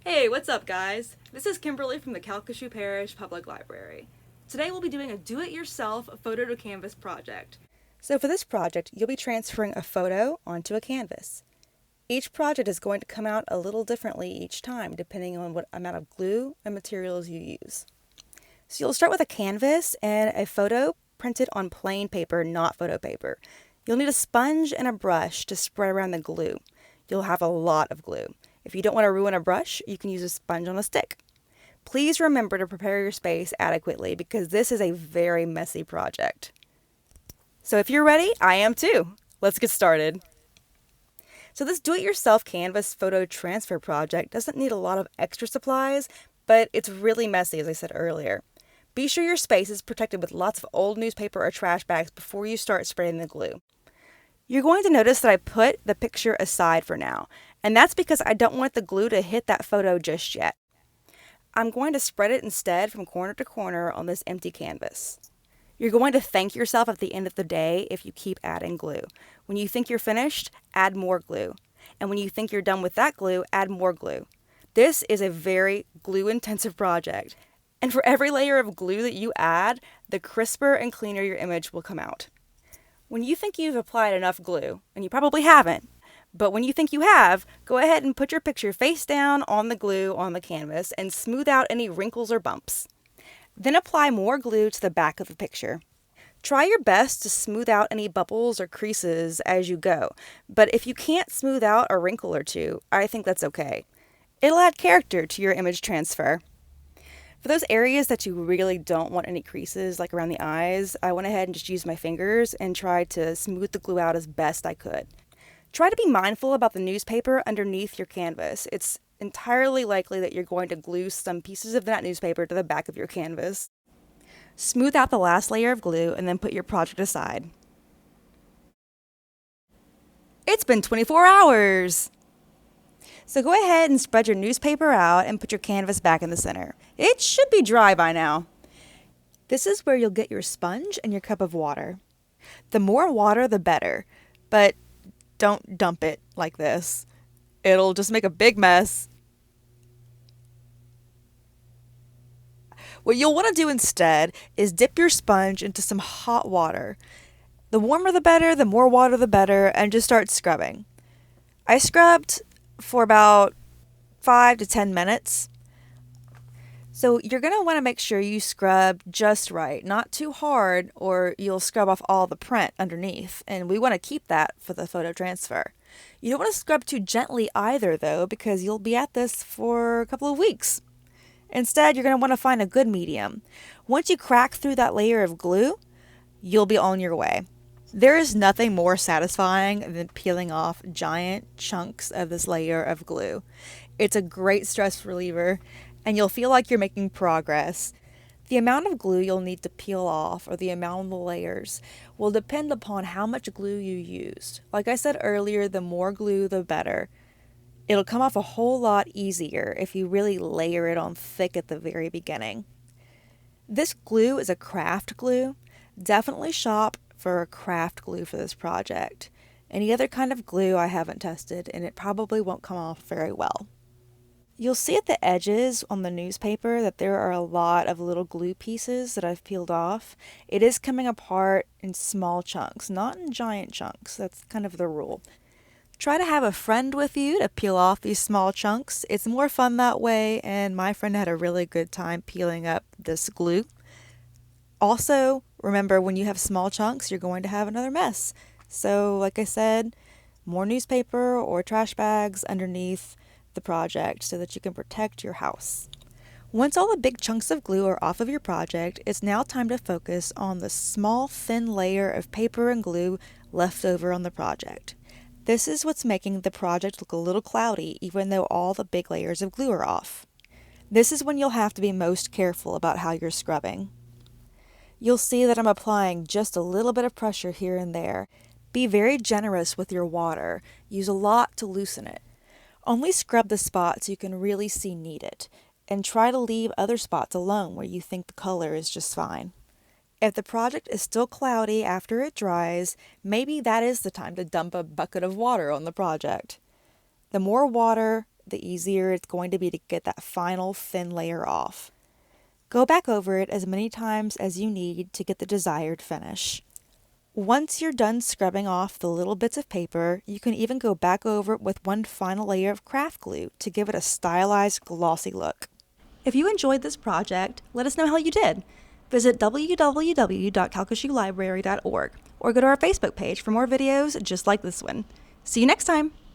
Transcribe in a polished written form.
Hey, what's up, guys? This is Kimberly from the Calcasieu Parish Public Library. Today we'll be doing a do-it-yourself photo to canvas project. So for this project, you'll be transferring a photo onto a canvas. Each project is going to come out a little differently each time, depending on what amount of glue and materials you use. So you'll start with a canvas and a photo printed on plain paper, not photo paper. You'll need a sponge and a brush to spread around the glue. You'll have a lot of glue. If you don't want to ruin a brush, you can use a sponge on a stick. Please remember to prepare your space adequately because this is a very messy project. So if you're ready, I am too. Let's get started. So this do-it-yourself canvas photo transfer project doesn't need a lot of extra supplies, but it's really messy, as I said earlier. Be sure your space is protected with lots of old newspaper or trash bags before you start spreading the glue. You're going to notice that I put the picture aside for now, and that's because I don't want the glue to hit that photo just yet. I'm going to spread it instead from corner to corner on this empty canvas. You're going to thank yourself at the end of the day if you keep adding glue. When you think you're finished, add more glue. And when you think you're done with that glue, add more glue. This is a very glue-intensive project. And for every layer of glue that you add, the crisper and cleaner your image will come out. When you think you've applied enough glue, and you probably haven't, but when you think you have, go ahead and put your picture face down on the glue on the canvas and smooth out any wrinkles or bumps. Then apply more glue to the back of the picture. Try your best to smooth out any bubbles or creases as you go, but if you can't smooth out a wrinkle or two, I think that's okay. It'll add character to your image transfer. For those areas that you really don't want any creases, like around the eyes, I went ahead and just used my fingers and tried to smooth the glue out as best I could. Try to be mindful about the newspaper underneath your canvas. It's entirely likely that you're going to glue some pieces of that newspaper to the back of your canvas. Smooth out the last layer of glue and then put your project aside. It's been 24 hours! So go ahead and spread your newspaper out and put your canvas back in the center. It should be dry by now. This is where you'll get your sponge and your cup of water. The more water, the better, but don't dump it like this. It'll just make a big mess. What you'll want to do instead is dip your sponge into some hot water. The warmer the better, the more water the better, and just start scrubbing. I scrubbed for about 5 to 10 minutes. So you're going to want to make sure you scrub just right, not too hard, or you'll scrub off all the print underneath, and we want to keep that for the photo transfer. You don't want to scrub too gently either, though, because you'll be at this for a couple of weeks. Instead, you're going to want to find a good medium. Once you crack through that layer of glue, you'll be on your way. There is nothing more satisfying than peeling off giant chunks of this layer of glue. It's a great stress reliever, and you'll feel like you're making progress. The amount of glue you'll need to peel off, or the amount of the layers, will depend upon how much glue you used. Like I said earlier, the more glue, the better. It'll come off a whole lot easier if you really layer it on thick at the very beginning. This glue is a craft glue. Definitely shop for a craft glue for this project. Any other kind of glue I haven't tested, and it probably won't come off very well. You'll see at the edges on the newspaper that there are a lot of little glue pieces that I've peeled off. It is coming apart in small chunks, not in giant chunks. That's kind of the rule. Try to have a friend with you to peel off these small chunks. It's more fun that way, and my friend had a really good time peeling up this glue. Also, remember, when you have small chunks, you're going to have another mess. So, like I said, more newspaper or trash bags underneath the project so that you can protect your house. Once all the big chunks of glue are off of your project, it's now time to focus on the small, thin layer of paper and glue left over on the project. This is what's making the project look a little cloudy, even though all the big layers of glue are off. This is when you'll have to be most careful about how you're scrubbing. You'll see that I'm applying just a little bit of pressure here and there. Be very generous with your water. Use a lot to loosen it. Only scrub the spots you can really see need it, and try to leave other spots alone where you think the color is just fine. If the project is still cloudy after it dries, maybe that is the time to dump a bucket of water on the project. The more water the easier it's going to be to get that final thin layer off. Go back over it as many times as you need to get the desired finish. Once you're done scrubbing off the little bits of paper, you can even go back over it with one final layer of craft glue to give it a stylized, glossy look. If you enjoyed this project, let us know how you did. Visit www.calcasieulibrary.org or go to our Facebook page for more videos just like this one. See you next time!